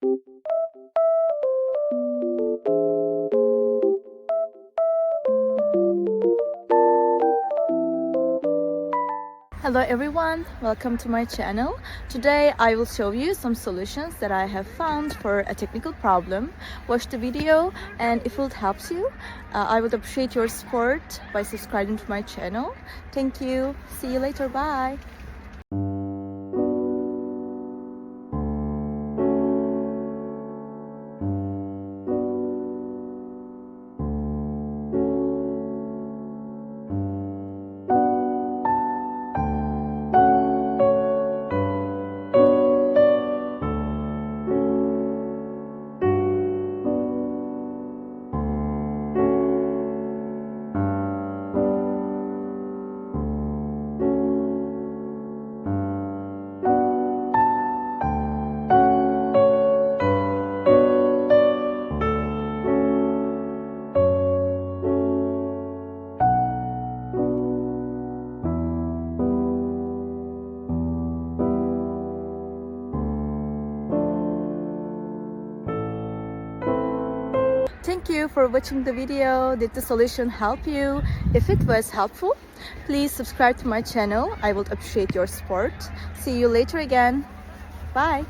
Hello everyone, welcome to my channel. Today I will show you some solutions that I have found for a technical problem. Watch the video, and if it helps you, I would appreciate your support by subscribing to my channel. Thank you. See you later. Bye. Thank you for watching the video. Did the solution help you? If it was helpful, please subscribe to my channel. I would appreciate your support. See you later again. Bye.